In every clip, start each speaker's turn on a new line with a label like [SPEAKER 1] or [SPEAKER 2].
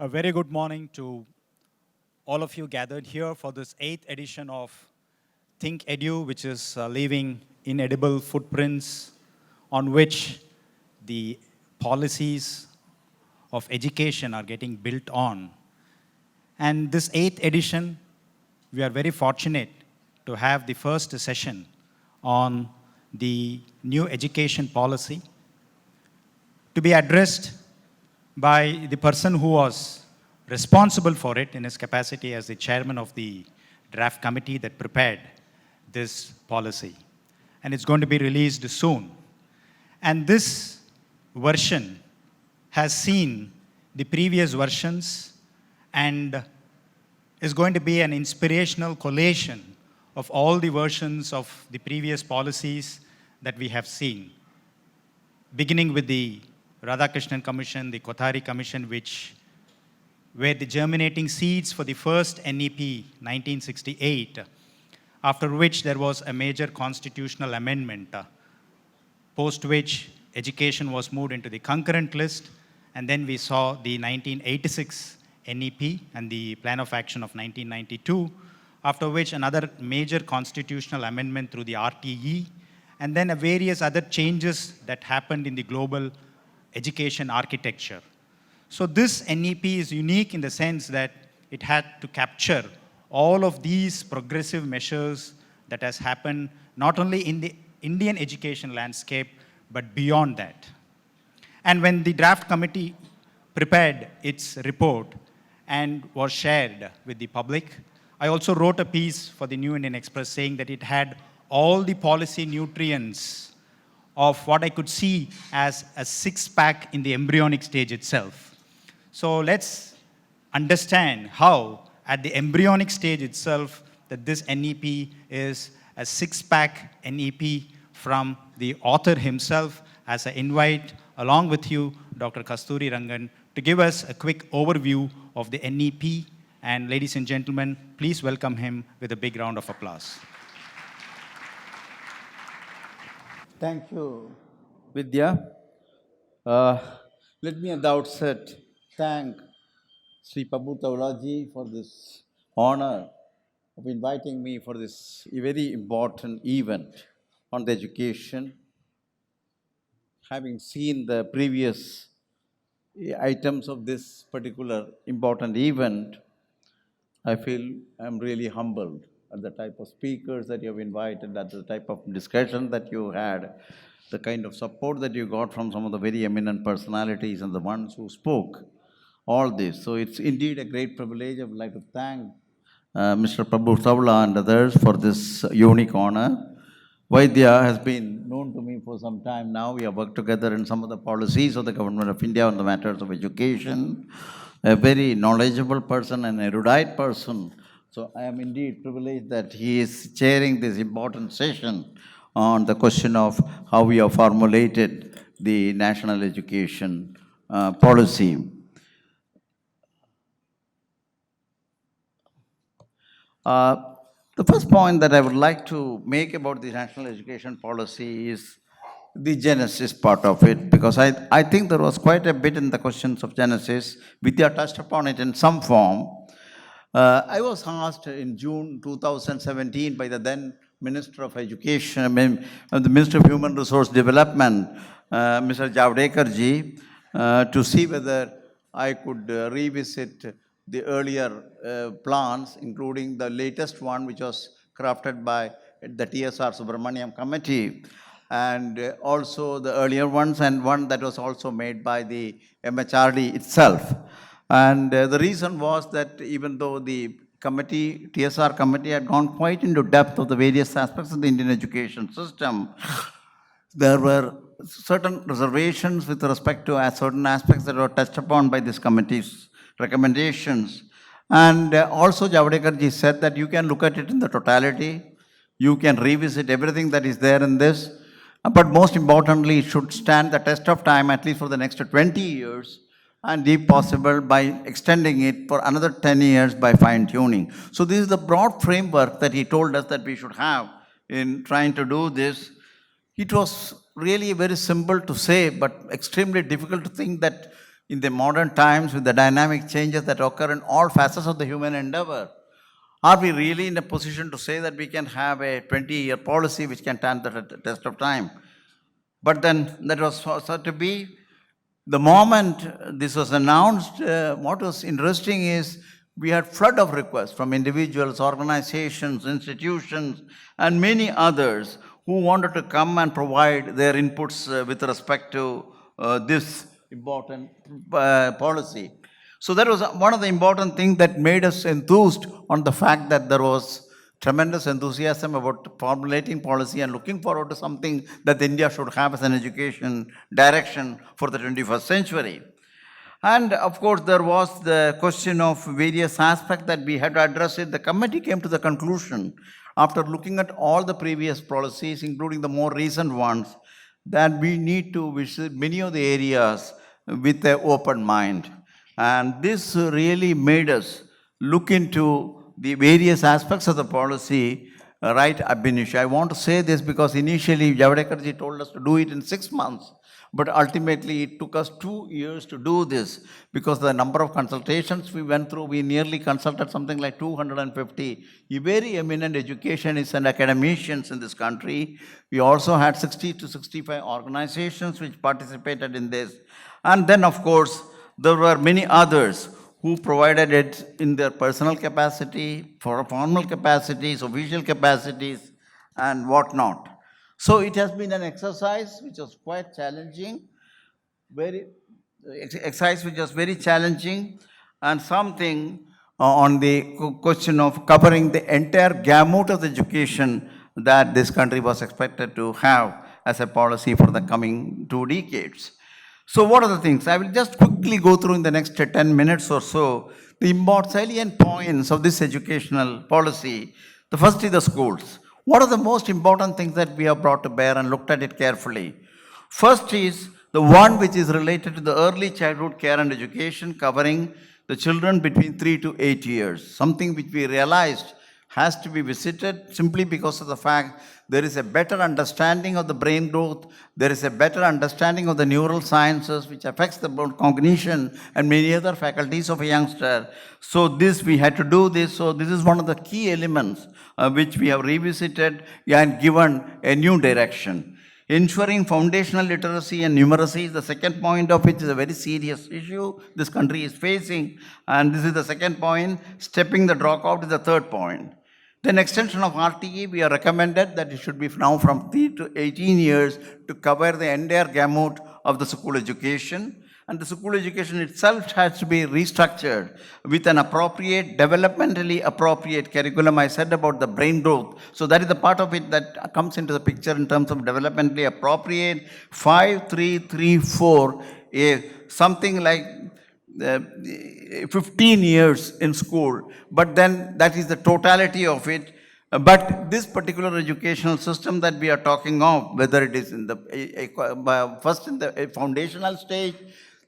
[SPEAKER 1] A very good morning to all of you gathered here for this 8th edition of ThinkEdu, which is leaving inedible footprints on which the policies of education are getting built on. And this 8th edition, we are very fortunate to have the first session on the new education policy to be addressed by the person who was responsible for it in his capacity as the chairman of the draft committee that prepared this policy. And it's going to be released soon. And this version has seen the previous versions and is going to be an inspirational collation of all the versions of the previous policies that we have seen, beginning with the Radhakrishnan Commission, the Kothari Commission, which were the germinating seeds for the first NEP 1968, after which there was a major constitutional amendment, post which education was moved into the concurrent list, and then we saw the 1986 NEP and the Plan of Action of 1992, after which another major constitutional amendment through the RTE, and then various other changes that happened in the global education architecture. So this NEP is unique in the sense that it had to capture all of these progressive measures that has happened not only in the Indian education landscape, but beyond that. And when the draft committee prepared its report and was shared with the public, I also wrote a piece for the New Indian Express saying that it had all the policy nutrients of what I could see as a six-pack in the embryonic stage itself. So let's understand how, at the embryonic stage itself, that this NEP is a six-pack NEP from the author himself, as I invite, along with you, Dr. Kasturirangan, to give us a quick overview of the NEP. And ladies and gentlemen, please welcome him with a big round of applause.
[SPEAKER 2] Thank you, Vidya. Let me at the outset thank Sri Prabhu Taulaji for this honor of inviting me for this very important event on the education. Having seen the previous items of this particular important event, I feel I'm really humbled at the type of speakers that you have invited, at the type of discussion that you had, the kind of support that you got from some of the very eminent personalities and the ones who spoke, all this. So it's indeed a great privilege. I would like to thank Mr. Prabhu Thavla and others for this unique honor. Vaidya has been known to me for some time now. We have worked together in some of the policies of the Government of India on the matters of education. A very knowledgeable person and erudite person. So I am indeed privileged that he is chairing this important session on the question of how we have formulated the national education policy. The first point that I would like to make about the national education policy is the genesis part of it, because I think there was quite a bit in the questions of genesis. Vidya touched upon it in some form. I was asked in June 2017 by the then Minister of Education, the Minister of Human Resource Development, Mr. Javadekar ji, to see whether I could revisit the earlier plans, including the latest one, which was crafted by the TSR Subramaniam Committee, and also the earlier ones, and one that was also made by the MHRD itself. And the reason was that even though the committee, TSR committee, had gone quite into depth of the various aspects of the Indian education system, there were certain reservations with respect to certain aspects that were touched upon by this committee's recommendations. And also Javadekar ji said that you can look at it in the totality, you can revisit everything that is there in this, but most importantly, it should stand the test of time at least for the next 20 years, and if possible by extending it for another 10 years by fine-tuning. So this is the broad framework that he told us that we should have in trying to do this. It was really very simple to say, but extremely difficult to think that in the modern times with the dynamic changes that occur in all facets of the human endeavor? Are we really in a position to say that we can have a 20-year policy which can stand the test of time? But then that was thought to be. The moment this was announced, what was interesting is we had flood of requests from individuals, organizations, institutions, and many others who wanted to come and provide their inputs with respect to this important policy. So that was one of the important things that made us enthused on the fact that there was tremendous enthusiasm about formulating policy and looking forward to something that India should have as an education direction for the 21st century. And of course, there was the question of various aspects that we had to address it. The committee came to the conclusion, after looking at all the previous policies, including the more recent ones, that we need to visit many of the areas with an open mind. And this really made us look into the various aspects of the policy right ab initio. I want to say this because initially Javadekar told us to do it in 6 months, but ultimately it took us 2 years to do this because the number of consultations we went through, we nearly consulted something like 250 very eminent educationists and academicians in this country. We also had 60 to 65 organizations which participated in this. And then, of course, there were many others who provided it in their personal capacity, for formal capacities, official capacities, and whatnot. So it has been an exercise which was quite challenging, exercise which was very challenging, and something on the question of covering the entire gamut of the education that this country was expected to have as a policy for the coming 2 decades. So what are the things? I will just quickly go through in the next 10 minutes or so the important salient points of this educational policy. The first is the schools. What are the most important things that we have brought to bear and looked at it carefully? First is the one which is related to the early childhood care and education, covering the children between 3 to 8 years, something which we realized has to be visited simply because of the fact there is a better understanding of the brain growth, there is a better understanding of the neural sciences which affects the cognition and many other faculties of a youngster. So this, we had to do this. So this is one of the key elements which we have revisited and given a new direction. Ensuring foundational literacy and numeracy is the second point of which is a very serious issue this country is facing. And this is the second point. Stepping the dropout is the third point. Then extension of RTE, we are recommended that it should be now from 3 to 18 years to cover the entire gamut of the school education. And the school education itself has to be restructured with an appropriate, developmentally appropriate curriculum. I said about the brain growth. So that is the part of it that comes into the picture in terms of developmentally appropriate. 5-3-3-4, something like 15 years in school, but then that is the totality of it. But this particular educational system that we are talking of, whether it is in the first in the foundational stage,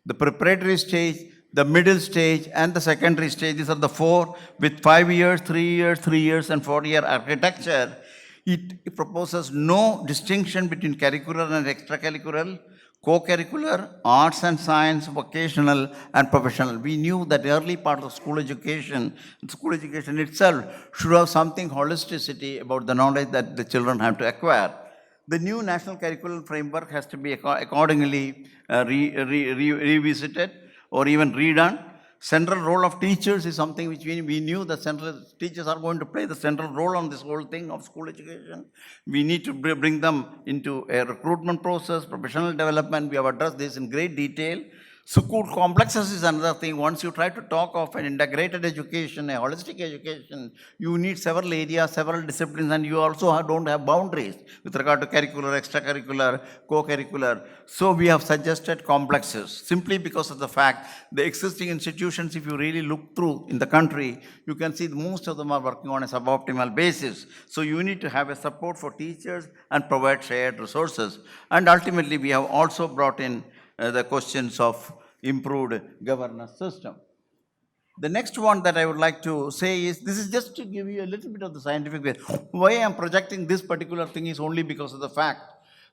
[SPEAKER 2] the preparatory stage, the middle stage, and the secondary stage, these are the four with 5 years, 3 years, 3 years, and 4-year architecture. It proposes no distinction between curricular and extracurricular, co-curricular, arts and science, vocational and professional. We knew that the early part of school education itself should have something holisticity about the knowledge that the children have to acquire. The new national curriculum framework has to be accordingly revisited or even redone. Central role of teachers is something which we knew that central teachers are going to play the central role on this whole thing of school education. We need to bring them into a recruitment process, professional development. We have addressed this in great detail. School complexes is another thing. Once you try to talk of an integrated education, a holistic education, you need several areas, several disciplines, and you also don't have boundaries with regard to curricular, extracurricular, co-curricular. So we have suggested complexes simply because of the fact the existing institutions, if you really look through in the country, you can see most of them are working on a suboptimal basis. So you need to have a support for teachers and provide shared resources. And ultimately, we have also brought in the questions of improved governance system. The next one that I would like to say is, this is just to give you a little bit of the scientific way. Why I am projecting this particular thing is only because of the fact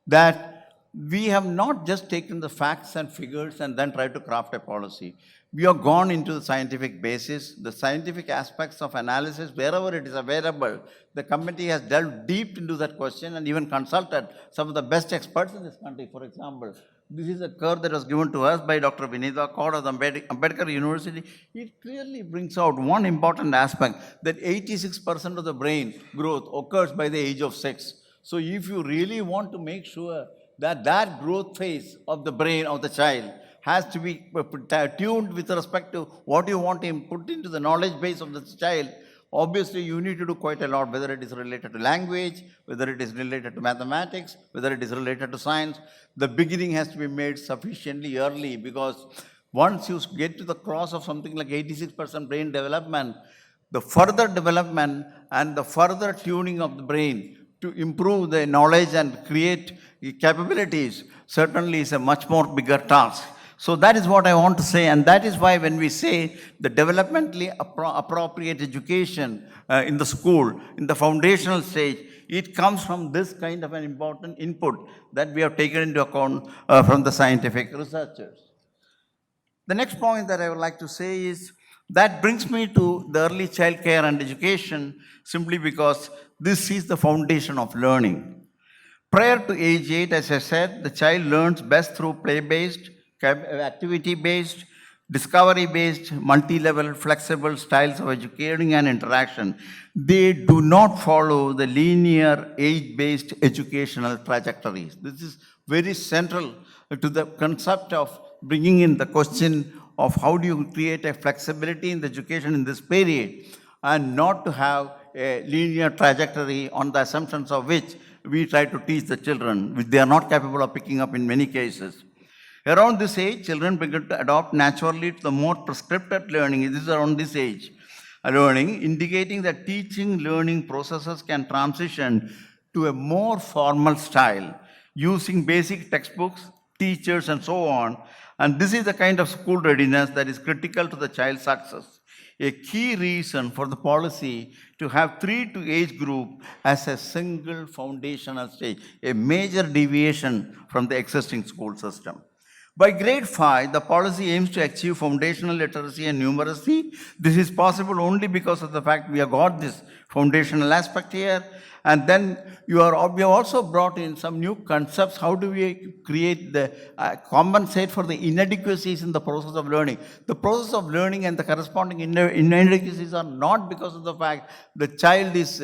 [SPEAKER 2] that we have not just taken the facts and figures and then tried to craft a policy. We have gone into the scientific basis, the scientific aspects of analysis, wherever it is available. The committee has delved deep into that question and even consulted some of the best experts in this country. For example, this is a curve that was given to us by Dr. Vinitha Kaur of the Ambedkar University. It clearly brings out one important aspect, that 86% of the brain growth occurs by the age of 6. So if you really want to make sure that that growth phase of the brain of the child has to be tuned with respect to what you want to put into the knowledge base of the child, obviously you need to do quite a lot, whether it is related to language, whether it is related to mathematics, whether it is related to science. The beginning has to be made sufficiently early, because once you get to the cross of something like 86% brain development, the further development and the further tuning of the brain to improve the knowledge and create capabilities certainly is a much more bigger task. So that is what I want to say, and that is why when we say the developmentally appropriate education in the school, in the foundational stage, it comes from this kind of an important input that we have taken into account from the scientific researchers. The next point that I would like to say is, that brings me to the early child care and education, simply because this is the foundation of learning. Prior to age 8, as I said, the child learns best through play-based, activity-based, discovery-based, multi-level, flexible styles of educating and interaction. They do not follow the linear age-based educational trajectories. This is very central to the concept of bringing in the question of how do you create a flexibility in the education in this period, and not to have a linear trajectory on the assumptions of which we try to teach the children, which they are not capable of picking up in many cases. Around this age, children begin to adopt naturally to the more prescriptive learning. This is around this age. Learning, indicating that teaching learning processes can transition to a more formal style, using basic textbooks, teachers, and so on. And this is the kind of school readiness that is critical to the child's success. A key reason for the policy to have 3 to age group as a single foundational stage, a major deviation from the existing school system. By grade 5, the policy aims to achieve foundational literacy and numeracy. This is possible only because of the fact we have got this foundational aspect here. And then we have also brought in some new concepts. How do we create the compensate for the inadequacies in the process of learning? The process of learning and the corresponding inadequacies are not because of the fact the child is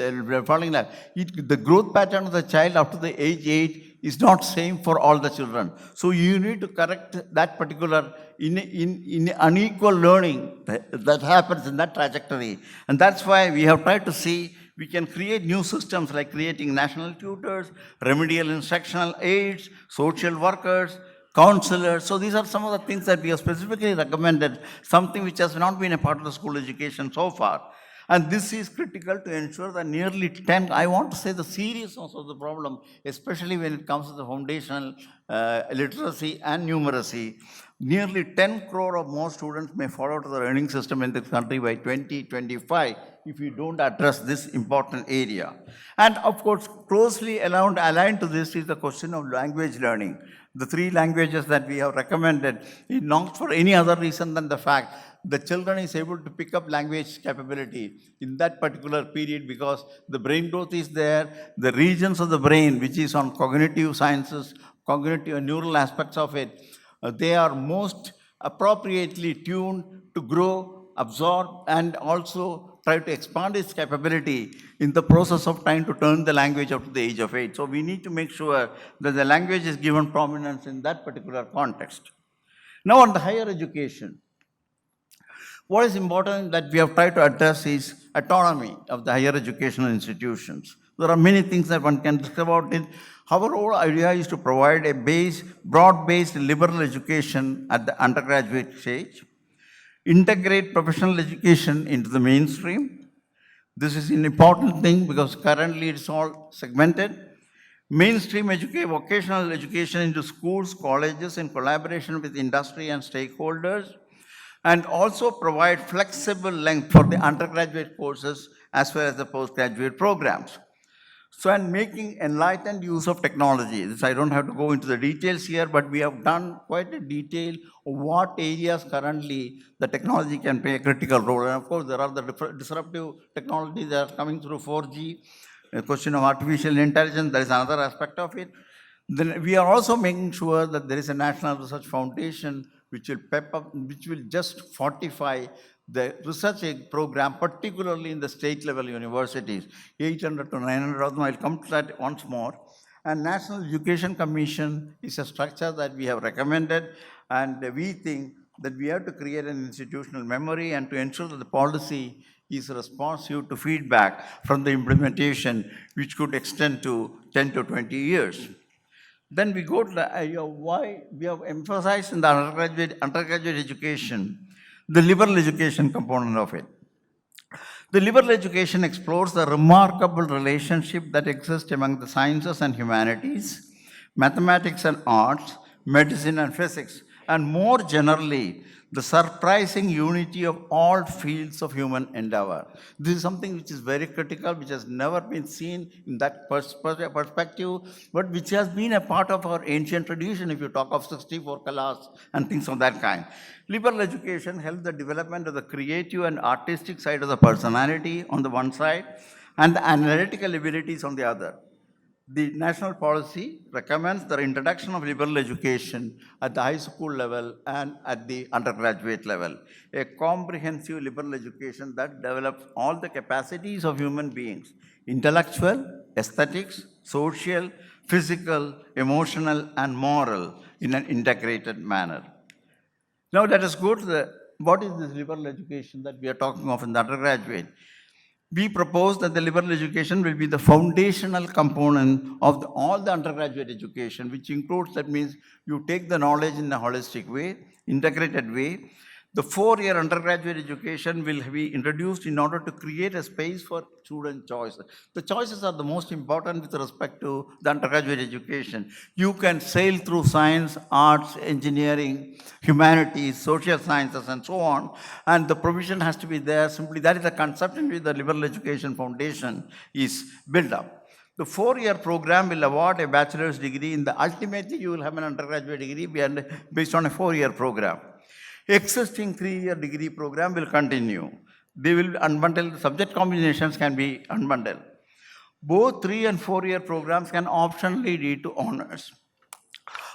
[SPEAKER 2] falling in love. The growth pattern of the child up to the age 8 is not same for all the children. So you need to correct that particular in unequal learning that happens in that trajectory. And that's why we have tried to see we can create new systems like creating national tutors, remedial instructional aides, social workers, counselors. So these are some of the things that we have specifically recommended, something which has not been a part of the school education so far. And this is critical to ensure that nearly 10, I want to say the seriousness of the problem, especially when it comes to the foundational literacy and numeracy. Nearly 10 crore of more students may fall out of the learning system in this country by 2025 if we don't address this important area. And of course, closely aligned to this is the question of language learning. The 3 languages that we have recommended is not for any other reason than the fact the children is able to pick up language capability in that particular period because the brain growth is there, the regions of the brain which is on cognitive sciences, cognitive and neural aspects of it, they are most appropriately tuned to grow, absorb, and also try to expand its capability in the process of trying to turn the language up to the age of 8. So we need to make sure that the language is given prominence in that particular context. Now on the higher education, what is important that we have tried to address is autonomy of the higher educational institutions. There are many things that one can discuss about it. Our whole idea is to provide a broad-based liberal education at the undergraduate stage, integrate professional education into the mainstream. This is an important thing because currently it's all segmented. Mainstream vocational education into schools, colleges in collaboration with industry and stakeholders, and also provide flexible length for the undergraduate courses as well as the postgraduate programs. So, and making enlightened use of technology. This, I don't have to go into the details here, but we have done quite a detail of what areas currently the technology can play a critical role. And of course, there are the disruptive technologies that are coming through 4G, a question of artificial intelligence, that is another aspect of it. Then we are also making sure that there is a National Research Foundation which will pep up, which will just fortify the research program, particularly in the state level universities, 800 to 900 of them. I'll come to that once more. And National Education Commission is a structure that we have recommended, and we think that we have to create an institutional memory and to ensure that the policy is responsive to feedback from the implementation, which could extend to 10 to 20 years. Then we go to the why we have emphasized in the undergraduate education, the liberal education component of it. The liberal education explores the remarkable relationship that exists among the sciences and humanities, mathematics and arts, medicine and physics, and more generally, the surprising unity of all fields of human endeavor. This is something which is very critical, which has never been seen in that perspective, but which has been a part of our ancient tradition, if you talk of 64 kalas and things of that kind. Liberal education helps the development of the creative and artistic side of the personality on the one side, and the analytical abilities on the other. The national policy recommends the introduction of liberal education at the high school level and at the undergraduate level. A comprehensive liberal education that develops all the capacities of human beings, intellectual, aesthetics, social, physical, emotional, and moral in an integrated manner. Now let us go to what is this liberal education that we are talking of in the undergraduate. We propose that the liberal education will be the foundational component of all the undergraduate education, which includes, that means you take the knowledge in a holistic way, integrated way. The 4-year undergraduate education will be introduced in order to create a space for student choice. The choices are the most important with respect to the undergraduate education. You can sail through science, arts, engineering, humanities, social sciences, and so on, and the provision has to be there. Simply, that is the concept in which the Liberal Education Foundation is built up. The 4-year program will award a bachelor's degree. Ultimately, you will have an undergraduate degree based on a 4-year program. Existing 3-year degree program will continue. They will unbundle, the subject combinations can be unbundled. Both 3 and 4-year programs can optionally lead to honors.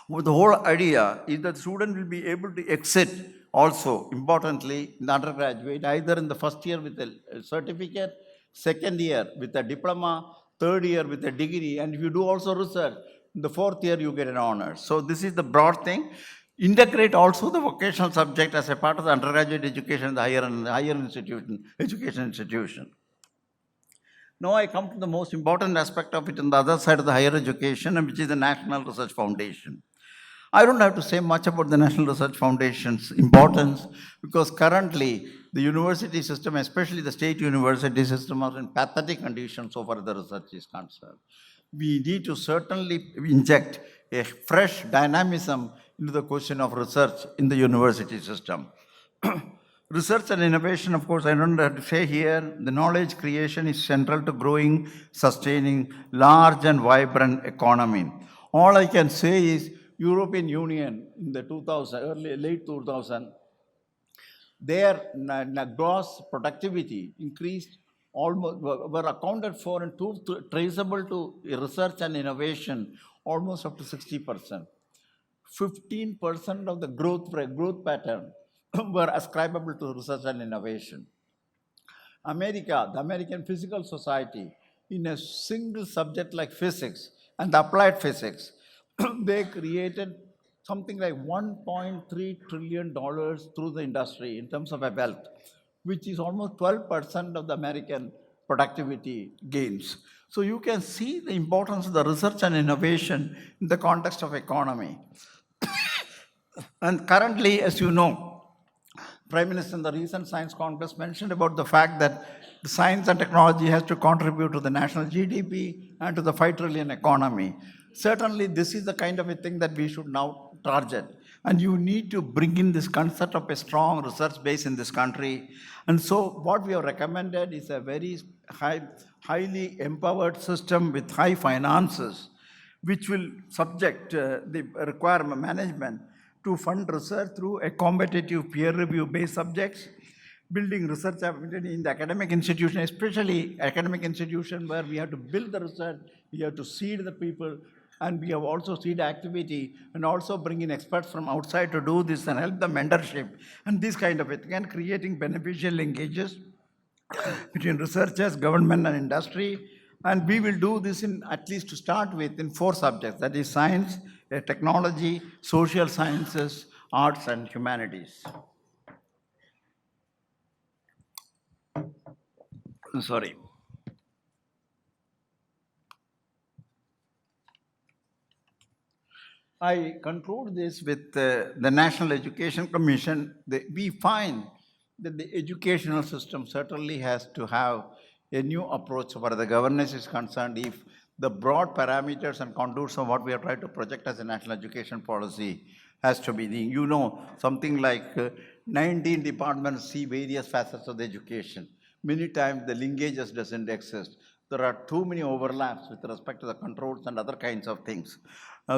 [SPEAKER 2] The whole idea is that the student will be able to exit also, importantly, in the undergraduate, either in the first year with a certificate, second year with a diploma, third year with a degree, and if you do also research, in the 4th year you get an honor. So this is the broad thing. Integrate also the vocational subject as a part of the undergraduate education in the higher education institution. Now I come to the most important aspect of it on the other side of the higher education, which is the National Research Foundation. I don't have to say much about the National Research Foundation's importance, because currently the university system, especially the state university system, are in pathetic condition so far as the research is concerned. We need to certainly inject a fresh dynamism into the question of research in the university system. Research and innovation, of course, I don't have to say here, the knowledge creation is central to growing, sustaining large and vibrant economy. All I can say is European Union in the late 2000, their gross productivity increased almost, were accounted for and traceable to research and innovation almost up to 60%. 15% of the growth pattern were ascribable to research and innovation. America, the American Physical Society, in a single subject like physics and applied physics, they created something like $1.3 trillion through the industry in terms of a wealth, which is almost 12% of the American productivity gains. So you can see the importance of the research and innovation in the context of economy. And currently, as you know, Prime Minister in the recent Science Congress mentioned about the fact that the science and technology has to contribute to the national GDP and to the 5 trillion economy. Certainly, this is the kind of a thing that we should now target. And you need to bring in this concept of a strong research base in this country. And so what we have recommended is a very high highly empowered system with high finances, which will subject the requirement management to fund research through a competitive peer review based subjects, building research ability in the academic institution, especially academic institution where we have to build the research, we have to seed the people, and we have also seed activity, and also bring in experts from outside to do this and help the mentorship and this kind of it, and creating beneficial linkages between researchers, government, and industry. And we will do this in, at least to start with, in 4 subjects, that is science, technology, social sciences, arts, and humanities. Sorry. I conclude this with the National Education Commission. We find that the educational system certainly has to have a new approach where the governance is concerned. If the broad parameters and contours of what we are trying to project as a national education policy has to be, something like 19 departments see various facets of the education. Many times the linkages doesn't exist. There are too many overlaps with respect to the controls and other kinds of things.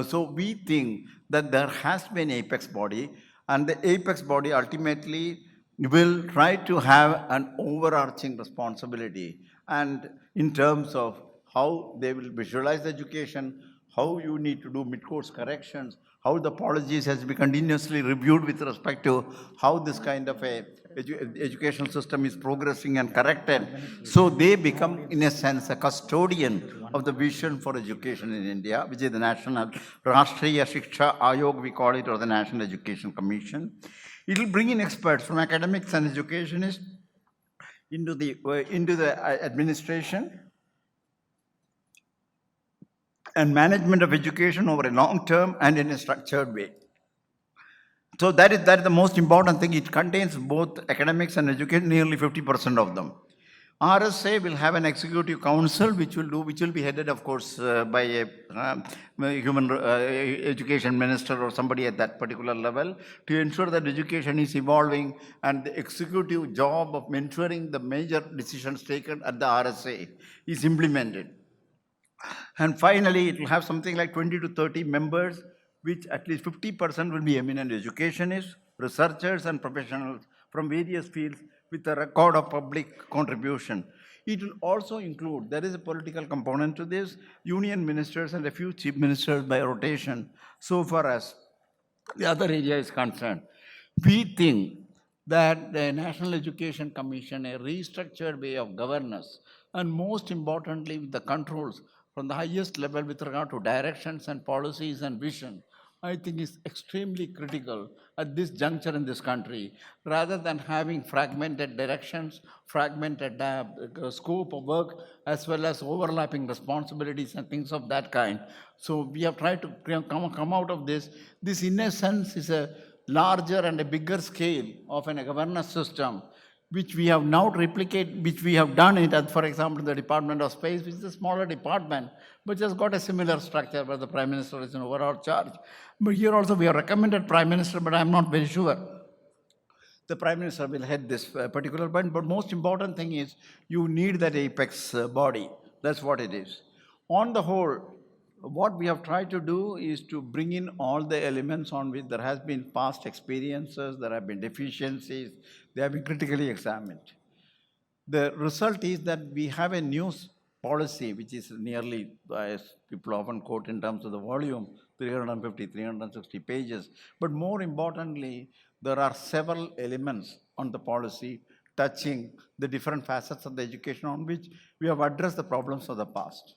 [SPEAKER 2] So we think that there has been an apex body, and the apex body ultimately will try to have an overarching responsibility, and in terms of how they will visualize the education, how you need to do mid-course corrections, how the policies has to be continuously reviewed with respect to how this kind of a educational system is progressing and corrected. So they become, in a sense, a custodian of the vision for education in India, which is the National Rashtriya Shiksha Ayog, we call it, or the National Education Commission. It will bring in experts from academics and educationists into the administration and management of education over a long term and in a structured way. So that is the most important thing. It contains both academics and education, nearly 50% of them. RSA will have an executive council which will be headed, of course, by a human education minister or somebody at that particular level, to ensure that education is evolving, and the executive job of mentoring the major decisions taken at the RSA is implemented. And finally, it will have something like 20 to 30 members, which at least 50% will be eminent educationists, researchers, and professionals from various fields with a record of public contribution. It will also include, there is a political component to this, union ministers and a few chief ministers by rotation, so far as the other area is concerned. We think that the National Education Commission, a restructured way of governance, and most importantly, with the controls from the highest level with regard to directions and policies and vision, I think is extremely critical at this juncture in this country, rather than having fragmented directions, fragmented scope of work, as well as overlapping responsibilities and things of that kind. So we have tried to come out of this. This, in a sense, is a larger and a bigger scale of a governance system, which we have now replicated, which we have done it, for example, the Department of Space, which is a smaller department, but has got a similar structure where the Prime Minister is in overall charge. But here also we have recommended Prime Minister, but I'm not very sure the Prime Minister will head this particular point. But most important thing is you need that apex body. That's what it is. On the whole, what we have tried to do is to bring in all the elements on which there has been past experiences, there have been deficiencies, they have been critically examined. The result is that we have a new policy, which is nearly, as people often quote in terms of the volume, 350, 360 pages. But more importantly, there are several elements on the policy touching the different facets of the education on which we have addressed the problems of the past.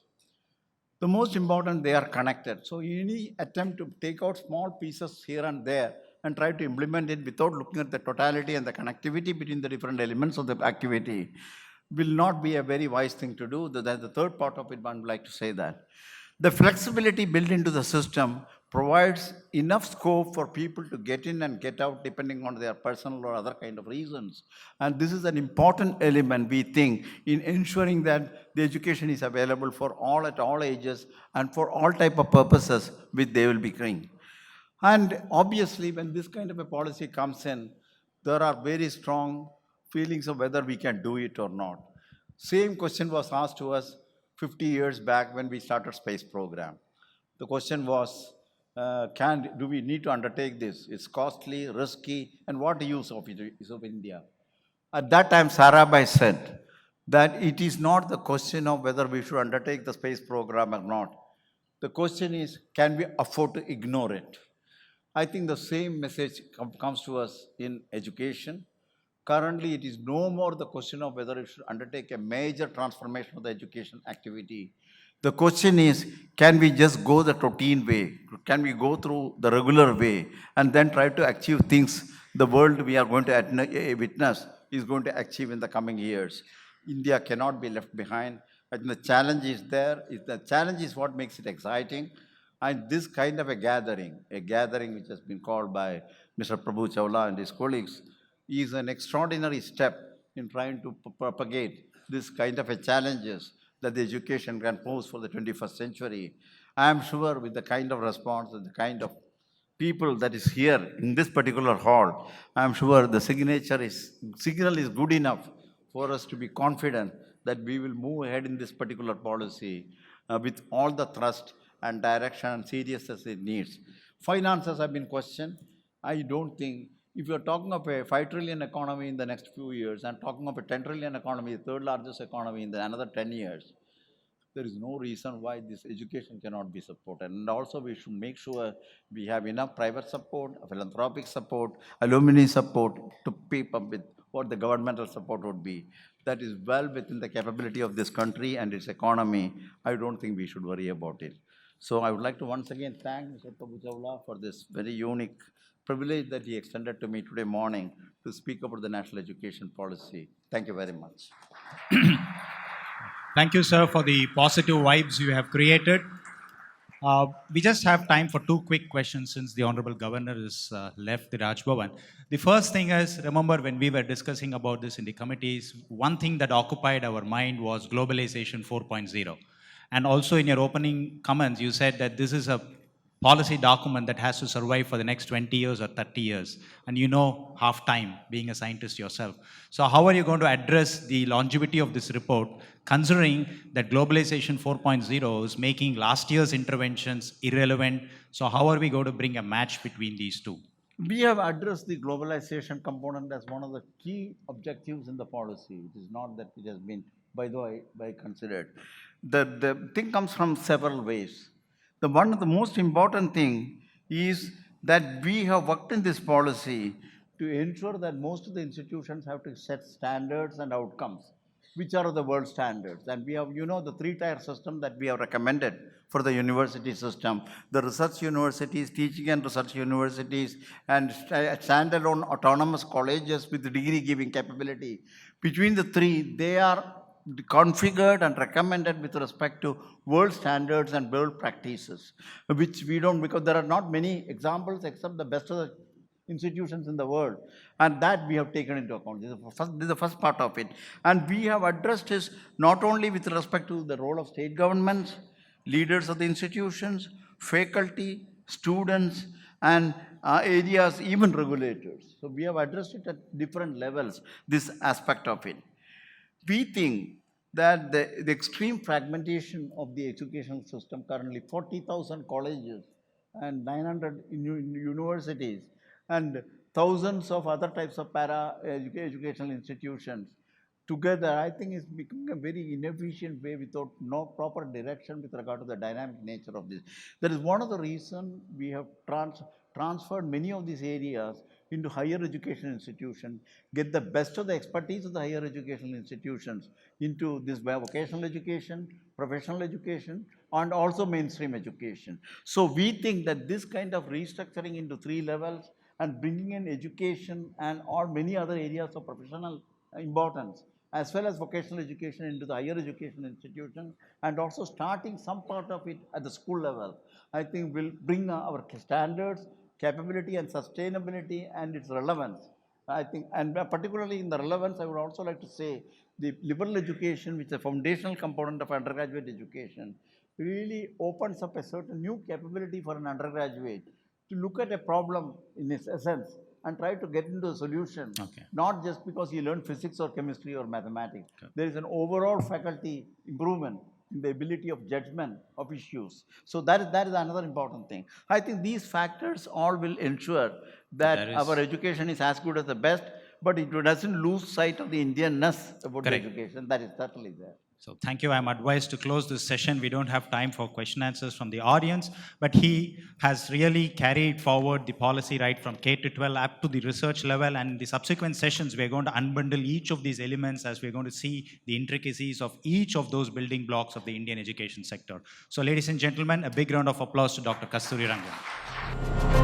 [SPEAKER 2] The most important, they are connected. So any attempt to take out small pieces here and there and try to implement it without looking at the totality and the connectivity between the different elements of the activity will not be a very wise thing to do. That's the third part of it, one would like to say that. The flexibility built into the system provides enough scope for people to get in and get out depending on their personal or other kind of reasons. And this is an important element, we think, in ensuring that the education is available for all at all ages and for all type of purposes which they will be doing. And obviously, when this kind of a policy comes in, there are very strong feelings of whether we can do it or not. Same question was asked to us 50 years back when we started space program. The question was, do we need to undertake this? It's costly, risky, and what use of it is of India? At that time, Sarabhai said that it is not the question of whether we should undertake the space program or not. The question is, can we afford to ignore it? I think the same message comes to us in education. Currently, it is no more the question of whether it should undertake a major transformation of the education activity. The question is, can we just go the routine way? Can we go through the regular way and then try to achieve things the world we are going to witness is going to achieve in the coming years? India cannot be left behind. I think the challenge is there. The challenge is what makes it exciting. And this kind of a gathering which has been called by Mr. Prabhu Chawla and his colleagues, is an extraordinary step in trying to propagate this kind of a challenges that the education can pose for the 21st century. I am sure with the kind of response and the kind of people that is here in this particular hall, I am sure the signal is good enough for us to be confident that we will move ahead in this particular policy with all the thrust and direction and seriousness it needs. Finances have been questioned. I don't think, if you're talking of a 5 trillion economy in the next few years and talking of a 10 trillion economy, the third largest economy in another 10 years, there is no reason why this education cannot be supported. And also we should make sure we have enough private support, philanthropic support, alumni support to keep up with what the governmental support would be. That is well within the capability of this country and its economy. I don't think we should worry about it. So I would like to once again thank Mr. Prabhu Chawla for this very unique privilege that he extended to me today morning to speak about the national education policy. Thank you very much.
[SPEAKER 1] Thank you, sir, for the positive vibes you have created. We just have time for two quick questions since the Honorable Governor has left the Raj Bhavan. The first thing is, remember when we were discussing about this in the committees, one thing that occupied our mind was globalization 4.0. And also in your opening comments, you said that this is a policy document that has to survive for the next 20 years or 30 years. And you know half time being a scientist yourself. So how are you going to address the longevity of this report, considering that globalization 4.0 is making last year's interventions irrelevant? So how are we going to bring a match between these two?
[SPEAKER 2] We have addressed the globalization component as one of the key objectives in the policy. It is not that it has been, by the way, considered. The thing comes from several ways. The one of the most important thing is that we have worked in this policy to ensure that most of the institutions have to set standards and outcomes, which are the world standards. And we have, the three-tier system that we have recommended for the university system, the research universities, teaching and research universities, and standalone autonomous colleges with degree-giving capability. Between the three, they are configured and recommended with respect to world standards and world practices, which we don't, because there are not many examples except the best of the institutions in the world, and that we have taken into account. This is the first part of it. And we have addressed this not only with respect to the role of state governments, leaders of the institutions, faculty, students, and areas, even regulators. So we have addressed it at different levels, this aspect of it. We think that the extreme fragmentation of the educational system, currently 40,000 colleges and 900 universities and thousands of other types of educational institutions together, I think is becoming a very inefficient way without no proper direction with regard to the dynamic nature of this. That is one of the reasons we have transferred many of these areas into higher education institutions, get the best of the expertise of the higher educational institutions into this vocational education, professional education, and also mainstream education. So we think that this kind of restructuring into three levels and bringing in education and or many other areas of professional importance, as well as vocational education into the higher education institution, and also starting some part of it at the school level, I think will bring our standards, capability and sustainability and its relevance. I think, and particularly in the relevance, I would also like to say the liberal education, which is a foundational component of undergraduate education, really opens up a certain new capability for an undergraduate to look at a problem in its essence and try to get into a solution,
[SPEAKER 1] Okay.
[SPEAKER 2] not just because you learn physics or chemistry or mathematics. There is an overall faculty improvement in the ability of judgment of issues. So that is another important thing. I think these factors all will ensure that
[SPEAKER 1] There is-
[SPEAKER 2] our education is as good as the best, but it doesn't lose sight of the Indianness about
[SPEAKER 1] Correct.
[SPEAKER 2] the education. That is certainly there.
[SPEAKER 1] So thank you. I'm advised to close this session. We don't have time for question answers from the audience, but he has really carried forward the policy right from K to 12 up to the research level. And in the subsequent sessions, we're going to unbundle each of these elements as we're going to see the intricacies of each of those building blocks of the Indian education sector. So ladies and gentlemen, a big round of applause to Dr. Kasturirangan.